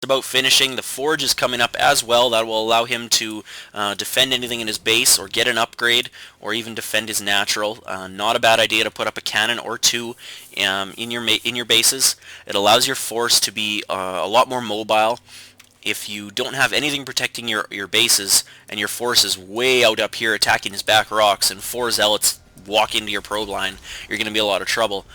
about finishing. The forge is coming up as well. That will allow him to defend anything in his base or get an upgrade or even defend his natural. Not a bad idea to put up a cannon or two in your bases. It allows your force to be a lot more mobile. If you don't have anything protecting your bases and your force is way out up here attacking his back rocks and 4 zealots walk into your probe line, you're going to be a lot of trouble.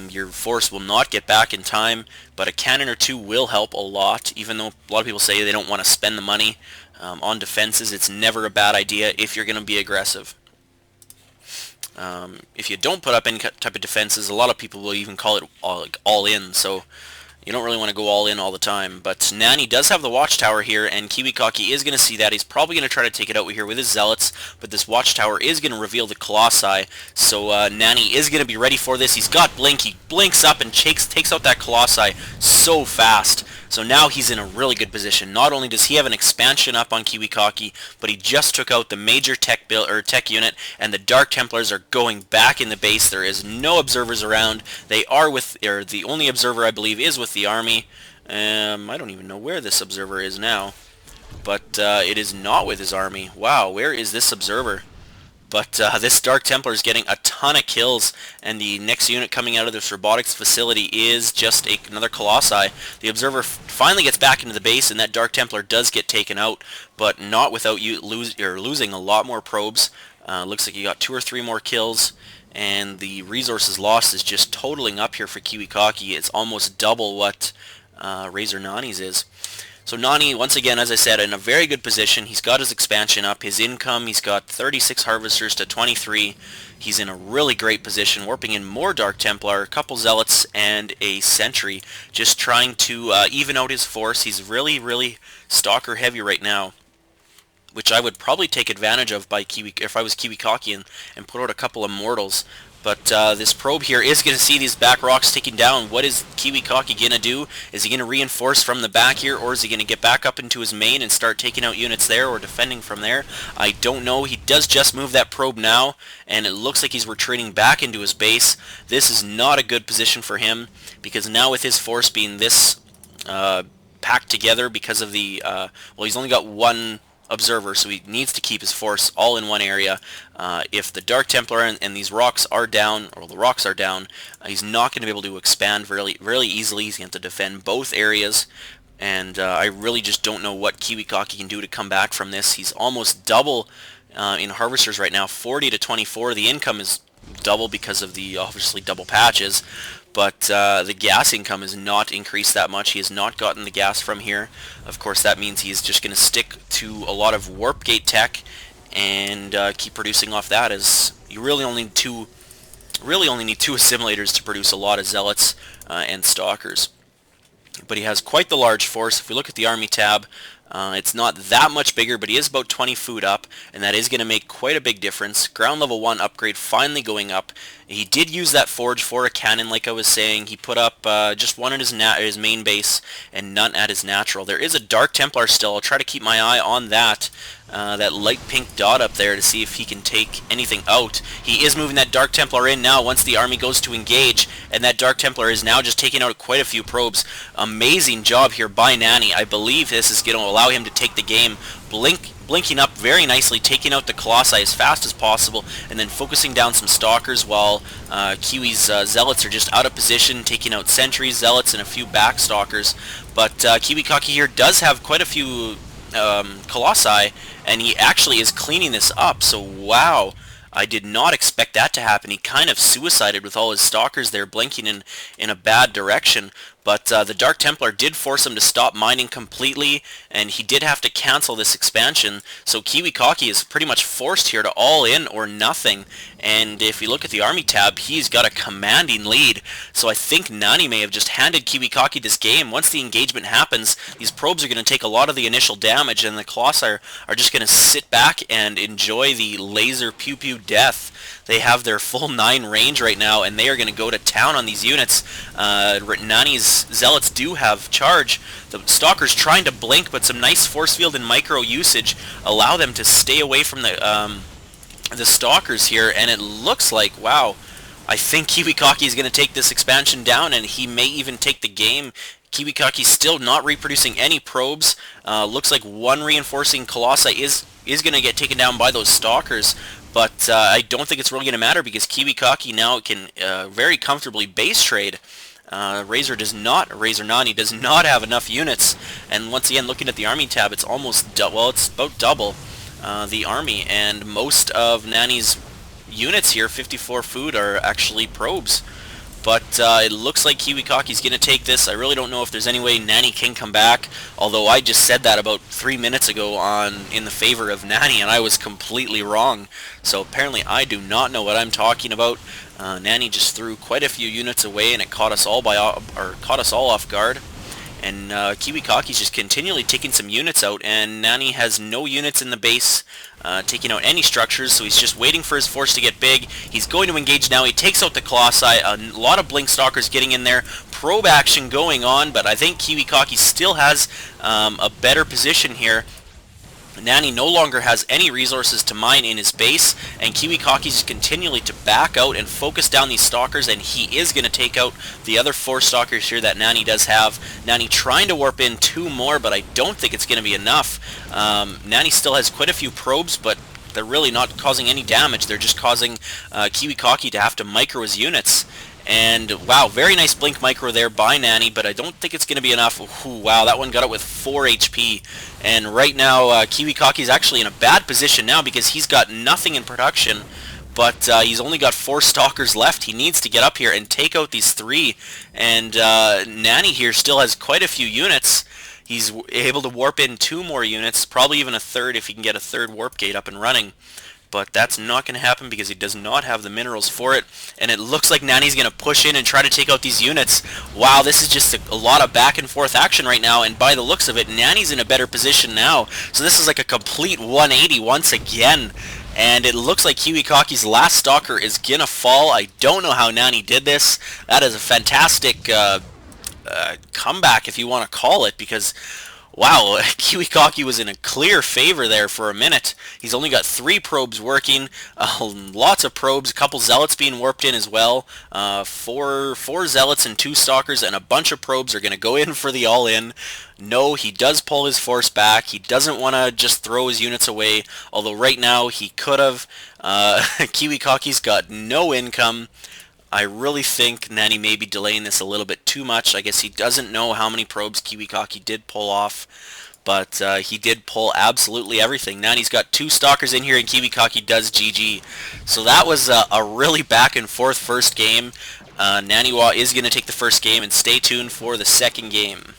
Your force will not get back in time, but a cannon or two will help a lot. Even though a lot of people say they don't want to spend the money on defenses, it's never a bad idea if you're going to be aggressive. If you don't put up any type of defenses, a lot of people will even call it all in, so you don't really want to go all in all the time. But Nani does have the watchtower here, and Kiwikaki is going to see that. He's probably going to try to take it out here with his zealots, but this watchtower is going to reveal the colossi. So Nani is going to be ready for this. He's got blink. He blinks up and takes out that colossi so fast. So now he's in a really good position. Not only does he have an expansion up on Kiwikaki, but he just took out the major tech unit, and the Dark Templars are going back in the base. There is no observers around. They are the only observer, I believe, is with the army. I don't even know where this observer is now, but it is not with his army. Wow, where is this observer? But this Dark Templar is getting a ton of kills, and the next unit coming out of this robotics facility is just another Colossi. The Observer finally gets back into the base, and that Dark Templar does get taken out, but not without losing a lot more probes. Looks like you got 2 or 3 more kills, and the resources lost is just totaling up here for Kiwikaki. It's almost double what Razor Nani's is. So Nani, once again, as I said, in a very good position. He's got his expansion up, his income, he's got 36 harvesters to 23. He's in a really great position, warping in more Dark Templar, a couple Zealots, and a Sentry, just trying to even out his force. He's really, really Stalker heavy right now, which I would probably take advantage of if I was Kiwikaki and put out a couple of Mortals. But this probe here is going to see these back rocks taken down. What is Kiwikaki going to do? Is he going to reinforce from the back here, or is he going to get back up into his main and start taking out units there or defending from there? I don't know. He does just move that probe now, and it looks like he's retreating back into his base. This is not a good position for him, because now with his force being this packed together because of the... well, he's only got one observer, so he needs to keep his force all in one area. If the Dark Templar and these rocks are down, or the rocks are down, he's not going to be able to expand really easily. He's going to have to defend both areas, and I really just don't know what Kiwikaki can do to come back from this. He's almost double in harvesters right now, 40 to 24. The income is double because of the obviously double patches, but the gas income has not increased that much. He has not gotten the gas from here. Of course, that means he's just going to stick to a lot of warp gate tech and keep producing off that, as you really only need two assimilators to produce a lot of zealots and stalkers. But he has quite the large force. If we look at the army tab, it's not that much bigger, but he is about 20 food up, and that is going to make quite a big difference. Ground level 1 upgrade finally going up. He did use that forge for a cannon, like I was saying. He put up just one at his main base and none at his natural. There is a Dark Templar still. I'll try to keep my eye on that. That light pink dot up there to see if he can take anything out. He is moving that Dark Templar in now once the army goes to engage, and that Dark Templar is now just taking out quite a few probes. Amazing job here by Nani. I believe this is going to allow him to take the game. Blinking up very nicely, taking out the Colossi as fast as possible, and then focusing down some Stalkers while Kiwi's Zealots are just out of position, taking out Sentries, Zealots, and a few back Stalkers. But Kiwikaki here does have quite a few Colossi, and he actually is cleaning this up, so wow. I did not expect that to happen. He kind of suicided with all his Stalkers there, blinking in a bad direction. But the Dark Templar did force him to stop mining completely, and he did have to cancel this expansion. So Kiwikaki is pretty much forced here to all in or nothing. And if you look at the army tab, he's got a commanding lead. So I think Nani may have just handed Kiwikaki this game. Once the engagement happens, these probes are going to take a lot of the initial damage, and the Colossi are just going to sit back and enjoy the laser pew-pew death. They have their full 9 range right now, and they are going to go to town on these units. Nani's Zealots do have charge. The Stalkers trying to blink, but some nice force field and micro usage allow them to stay away from the Stalkers here, and it looks like, wow, I think Kiwikaki is going to take this expansion down, and he may even take the game. Kiwikaki still not reproducing any probes. Looks like one reinforcing Colossi is going to get taken down by those Stalkers, but I don't think it's really going to matter because Kiwikaki now can very comfortably base trade. Razor Nani does not have enough units, and once again, looking at the army tab, it's almost it's about double the army, and most of Nani's units here, 54 food, are actually probes. But it looks like Kiwikaki's going to take this. I really don't know if there's any way Nani can come back, although I just said that about 3 minutes ago in the favor of Nani, and I was completely wrong. So apparently I do not know what I'm talking about. Nani just threw quite a few units away, and it caught us all off guard. And Kiwikaki's just continually taking some units out, and Nani has no units in the base taking out any structures, so he's just waiting for his force to get big. He's going to engage now. He takes out the Colossi. A lot of Blink Stalkers getting in there. Probe action going on, but I think Kiwikaki still has a better position here. Nani no longer has any resources to mine in his base, and Kiwikaki's continually to back out and focus down these Stalkers, and he is going to take out the other 4 Stalkers here that Nani does have. Nani trying to warp in 2 more, but I don't think it's going to be enough. Nani still has quite a few probes, but they're really not causing any damage. They're just causing Kiwikaki to have to micro his units. And wow, very nice blink micro there by Nani, but I don't think it's going to be enough. Ooh, wow, that one got it with 4 HP. And right now, Kiwikaki is actually in a bad position now because he's got nothing in production, but he's only got 4 Stalkers left. He needs to get up here and take out these 3. And Nani here still has quite a few units. He's able to warp in 2 more units, probably even a 3rd if he can get a 3rd warp gate up and running. But that's not going to happen because he does not have the minerals for it. And it looks like Nani's going to push in and try to take out these units. Wow, this is just a lot of back and forth action right now. And by the looks of it, Nani's in a better position now. So this is like a complete 180 once again. And it looks like Kiwikaki's last Stalker is going to fall. I don't know how Nani did this. That is a fantastic comeback, if you want to call it, because wow, Kiwikaki was in a clear favor there for a minute. He's only got 3 probes working, lots of probes, a couple Zealots being warped in as well. 4 Zealots and 2 Stalkers, and a bunch of probes are going to go in for the all-in. No, he does pull his force back. He doesn't want to just throw his units away, although right now he could have. Kiwikaki's got no income. I really think Nani may be delaying this a little bit too much. I guess he doesn't know how many probes Kiwikaki did pull off, but he did pull absolutely everything. Nani's got 2 Stalkers in here, and Kiwikaki does GG. So that was a really back and forth first game. Naniwa is going to take the first game, and stay tuned for the second game.